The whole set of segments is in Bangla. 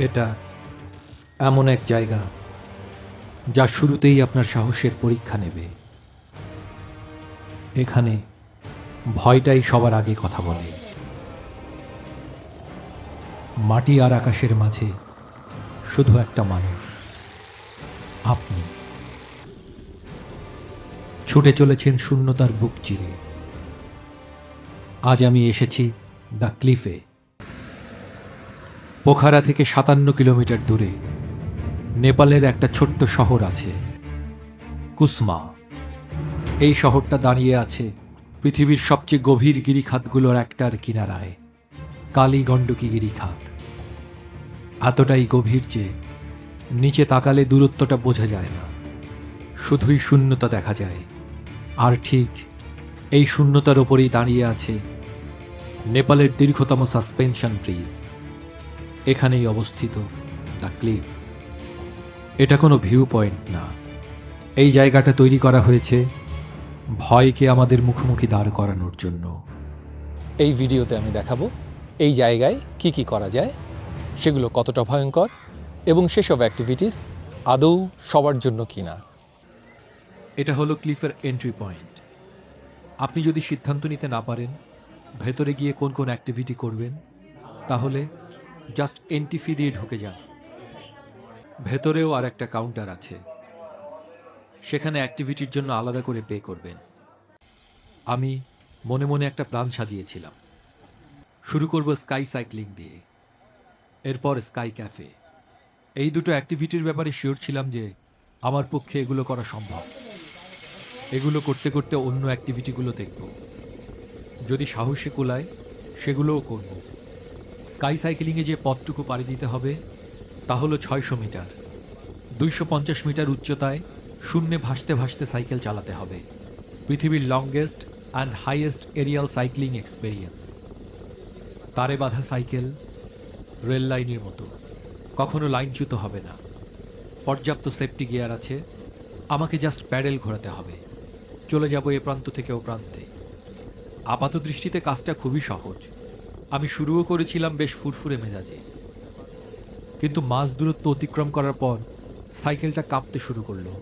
এটা এমন এক জায়গা যা শুরুতেই আপনার সাহসের পরীক্ষা নেবে। এখানে ভয়টাই সবার আগে কথা বলে। মাটি আর আকাশের মাঝে শুধু একটা মানুষ, আপনি। ছুটে চলেছেন শূন্যতার বুক চিরে। আজ আমি এসেছি দ্য ক্লিফে। পোখারা থেকে 57 কিলোমিটার দূরে নেপালের একটা ছোট্ট শহর আছে, কুসমা। এই শহরটা দাঁড়িয়ে আছে পৃথিবীর সবচেয়ে গভীর গিরিখাতগুলোর একটার কিনারায়, কালী গণ্ডকী গিরিখাত। এতটাই গভীর যে নিচে তাকালে দূরত্বটা বোঝা যায় না, শুধুই শূন্যতা দেখা যায়। আর ঠিক এই শূন্যতার ওপরেই দাঁড়িয়ে আছে নেপালের দীর্ঘতম সাসপেনশন ব্রিজ। এখানেই অবস্থিত দ্য ক্লিফ। এটা কোনো ভিউ পয়েন্ট না, এই জায়গাটা তৈরি করা হয়েছে ভয়কে আমাদের মুখোমুখি দাঁড় করানোর জন্য। এই ভিডিওতে আমি দেখাবো এই জায়গায় কি কি করা যায়, সেগুলো কতটা ভয়ঙ্কর এবং সেসব অ্যাক্টিভিটিস আদৌ সবার জন্য কিনা। এটা হলো ক্লিফের এন্ট্রি পয়েন্ট। আপনি যদি সিদ্ধান্ত নিতে না পারেন ভেতরে গিয়ে কোন কোন অ্যাক্টিভিটি করবেন, তাহলে জাস্ট এন্ট্রি ফি দিয়ে ঢুকে যান। ভেতরেও আর একটা কাউন্টার আছে, সেখানে অ্যাক্টিভিটির জন্য আলাদা করে পে করবেন। আমি মনে মনে একটা প্ল্যান সাজিয়েছিলাম। শুরু করব স্কাই সাইক্লিং দিয়ে, এরপর স্কাই ক্যাফে। এই দুটো অ্যাক্টিভিটির ব্যাপারে শিওর ছিলাম যে আমার পক্ষে এগুলো করা সম্ভব। এগুলো করতে করতে অন্য অ্যাক্টিভিটিগুলো দেখব, যদি সাহসে কুলায় সেগুলোও করব। স্কাই সাইক্লিংয়ে যে পথটুকু পাড়ি দিতে হবে তা হলো 600 মিটার। 250 মিটার উচ্চতায় শূন্যে ভাসতে ভাসতে সাইকেল চালাতে হবে। পৃথিবীর longest and highest aerial cycling experience. তারে বাঁধা সাইকেল রেল লাইনের মতো, কখনো লাইনচ্যুত হবে না। পর্যাপ্ত সেফটি গিয়ার আছে, আমাকে জাস্ট প্যাডেল ঘোরাতে হবে। চলে যাব এ প্রান্ত থেকে ও প্রান্তে। আপাত দৃষ্টিতে কাজটা খুবই সহজ। আমি শুরুও করেছিলাম বেশ ফুরফুরে মেজাজে, কিন্তু মাঝ দূরত্ব অতিক্রম করার পর সাইকেলটা কাঁপতে শুরু করলো।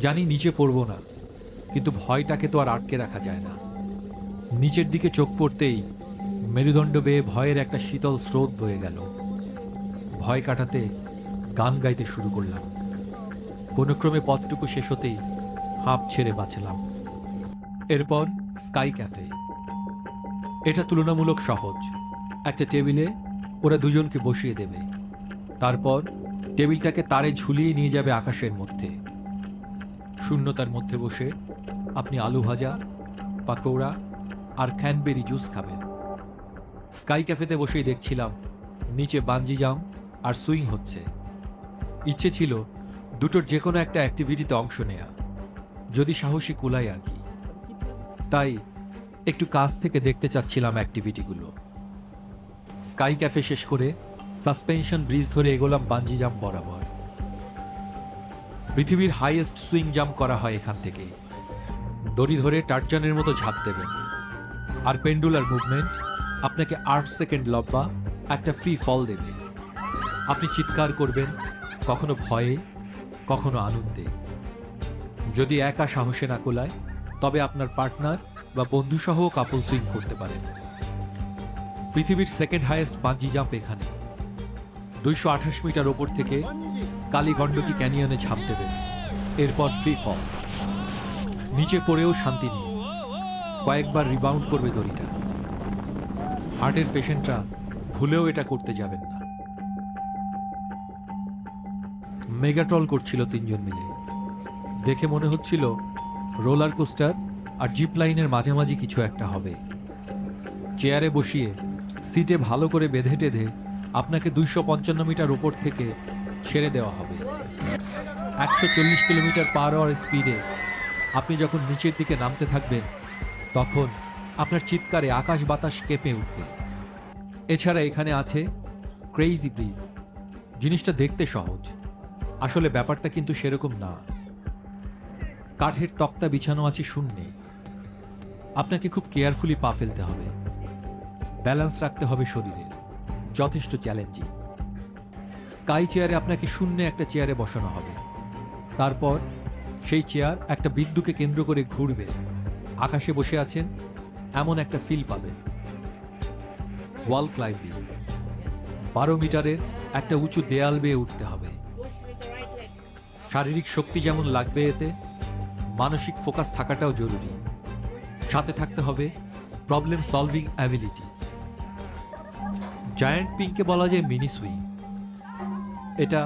জানি নিচে পড়ব না, কিন্তু ভয়টাকে তো আর আটকে রাখা যায় না। নিচের দিকে চোখ পড়তেই মেরুদণ্ড বেয়ে ভয়ের একটা শীতল স্রোত বয়ে গেল। ভয় কাটাতে গান গাইতে শুরু করলাম। কোনো ক্রমে পথটুকু শেষ হতেই হাঁপ ছেড়ে বাঁচলাম। এরপর স্কাই ক্যাফে। এটা তুলনামূলক সহজ। একটা টেবিলে ওরা দুজনকে বসিয়ে দেবে, তারপর টেবিলটাকে তারে ঝুলিয়ে নিয়ে যাবে আকাশের মধ্যে। শূন্যতার মধ্যে বসে আপনি আলু ভাজা, পাকোড়া আর ক্যানবেরি জুস খাবেন। স্কাই ক্যাফেতে বসেই দেখছিলাম নিচে বানজি জাম্প আর সুইং হচ্ছে। ইচ্ছে ছিল দুটোর যে কোনো একটা অ্যাক্টিভিটিতে অংশ নেয়া, যদি সাহসী কুলায় আর কি। তাই একটু কাছ থেকে দেখতে চাচ্ছিলাম অ্যাক্টিভিটিগুলো। স্কাই ক্যাফে শেষ করে সাসপেনশন ব্রিজ ধরে এগোলাম বানজি জাম্প বরাবর। পৃথিবীর হাইয়েস্ট সুইং জাম্প করা হয় এখান থেকে। দড়ি ধরে টার্জানের মতো ঝাঁপ দেবেন, আর পেন্ডুলার মুভমেন্ট আপনাকে 8 সেকেন্ড লম্বা একটা ফ্রি ফল দেবে। আপনি চিৎকার করবেন, কখনো ভয়ে, কখনো আনন্দে। যদি একা সাহসে না কোলায়, তবে আপনার পার্টনার বা বন্ধুসহ কাপল সুইং করতে পারেন। পৃথিবীর সেকেন্ড হাইয়েস্ট বানজি জাম্প এখানে। 228 মিটার ওপর থেকে কালী গণ্ডকী ক্যানিয়নে ঝাঁপ দেবেন, এরপর ফ্রি ফল। নিচে পড়েও শান্তি নেই, কয়েকবার রিবাউন্ড করবে দড়িটা। হার্টের পেশেন্টরা ভুলেও এটা করতে যাবেন না। মেগাট্রল করছিল 3 জন মিলে। দেখে মনে হচ্ছিল রোলার কোস্টার আর জিপ লাইনের মাঝামাঝি কিছু একটা হবে। চেয়ারে বসিয়ে সিটে ভালো করে বেঁধে টেঁধে আপনাকে 255 মিটার উপর থেকে ছেড়ে দেওয়া হবে। 140 কিলোমিটার পার আওয়ার স্পিডে আপনি যখন নিচের দিকে নামতে থাকবেন, তখন আপনার চিৎকারে আকাশ বাতাস কেঁপে উঠবে। এছাড়া এখানে আছে ক্রেইজি ব্রিজ। জিনিসটা দেখতে সহজ, আসলে ব্যাপারটা কিন্তু সেরকম না। কাঠের তক্তা বিছানো আছে শূন্যে। আপনাকে খুব কেয়ারফুলি পা ফেলতে হবে, ব্যালেন্স রাখতে হবে শরীরের। যথেষ্ট চ্যালেঞ্জিং। স্কাই চেয়ারে আপনাকে শূন্য একটা চেয়ারে বসানো হবে। তারপর সেই চেয়ার একটা বিন্দুকে কেন্দ্র করে ঘুরবে। আকাশে বসে আছেন এমন একটা ফিল পাবেন। ওয়াল ক্লাইম্বিং, 12 মিটারের একটা উঁচু দেয়াল বেয়ে উঠতে হবে। শারীরিক শক্তি যেমন লাগবে, এতে মানসিক ফোকাস থাকাটাও জরুরি। সাথে থাকতে হবে প্রবলেম সলভিং অ্যাবিলিটি। জায়ান্ট পিংকে বলা যায় মিনি সুইং। এটা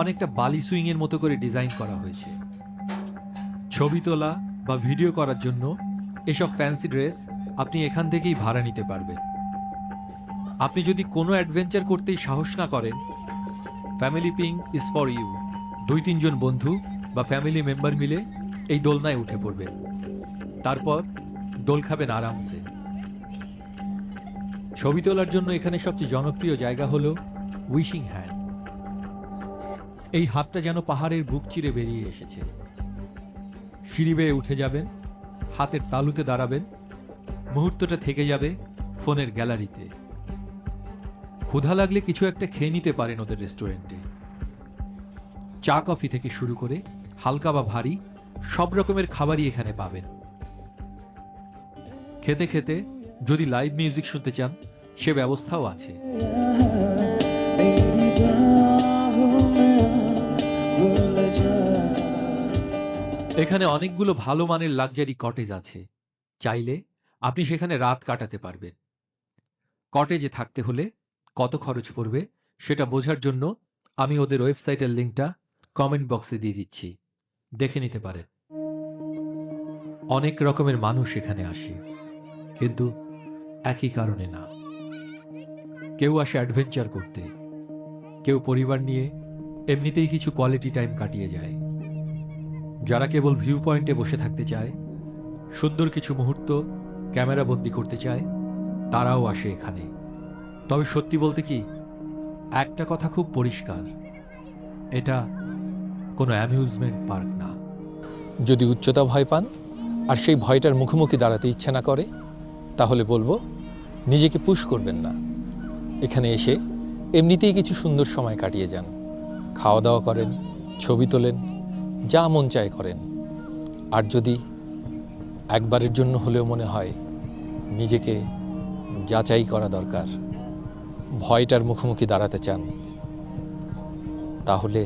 অনেকটা বালি সুইং এর মতো করে ডিজাইন করা হয়েছে। ছবি তোলা বা ভিডিও করার জন্য এসব ফ্যান্সি ড্রেস আপনি এখান থেকেই ভাড়া নিতে পারবেন। আপনি যদি কোনো অ্যাডভেঞ্চার করতেই সাহস না করেন, family ping is for you. 2-3 জন বন্ধু বা ফ্যামিলি মেম্বার মিলে এই দোলনায় উঠে পড়বেন। তারপর দোল খাবেন আরামসে। ছবি তোলার জন্য এখানে সবচেয়ে জনপ্রিয় জায়গা হলো উইশিং হ্যান্ড। এই হাতটা যেন পাহাড়ের বুক চিরে বেরিয়ে এসেছে। সিঁড়ি বেয়ে উঠে যাবেন, হাতের তালুতে দাঁড়াবেন, মুহূর্তটা থেকে যাবে ফোনের গ্যালারিতে। ক্ষুধা লাগলে কিছু একটা খেয়ে নিতে পারেন ওদের রেস্টুরেন্টে। চা কফি থেকে শুরু করে হালকা বা ভারী সব রকমের খাবারই এখানে পাবেন। খেতে খেতে যদি লাইভ মিউজিক শুনতে চান, সে ব্যবস্থাও আছে। এখানে অনেকগুলো ভালো মানের লাক্সারি কটেজ আছে। চাইলে আপনি সেখানে রাত কাটাতে পারবেন। কটেজে থাকতে হলে কত খরচ পড়বে সেটা বোঝার জন্য আমি ওদের ওয়েবসাইটের লিঙ্কটা কমেন্ট বক্সে দিয়ে দিচ্ছি, দেখে নিতে পারেন। অনেক রকমের মানুষ এখানে আসে, কিন্তু একই কারণে না। কেউ আসে অ্যাডভেঞ্চার করতে, কেউ পরিবার নিয়ে এমনিতেই কিছু কোয়ালিটি টাইম কাটিয়ে যায়। যারা কেবল ভিউ পয়েন্টে বসে থাকতে চায়, সুন্দর কিছু মুহূর্ত ক্যামেরা বন্দি করতে চায়, তারাও আসে এখানে। তবে সত্যি বলতে কি, একটা কথা খুব পরিষ্কার, এটা কোনো অ্যামিউজমেন্ট পার্ক না। যদি উচ্চতা ভয় পান আর সেই ভয়টার মুখোমুখি দাঁড়াতে ইচ্ছা না করে, তাহলে বলবো নিজেকে পুশ করবেন না। এখানে এসে এমনিতেই কিছু সুন্দর সময় কাটিয়ে যান। খাওয়া দাওয়া করেন, ছবি তোলেন, যা মন চায় করেন। আর যদি একবারের জন্য হলেও মনে হয় নিজেকে যাচাই করা দরকার, ভয়টার মুখোমুখি দাঁড়াতে চান, তাহলে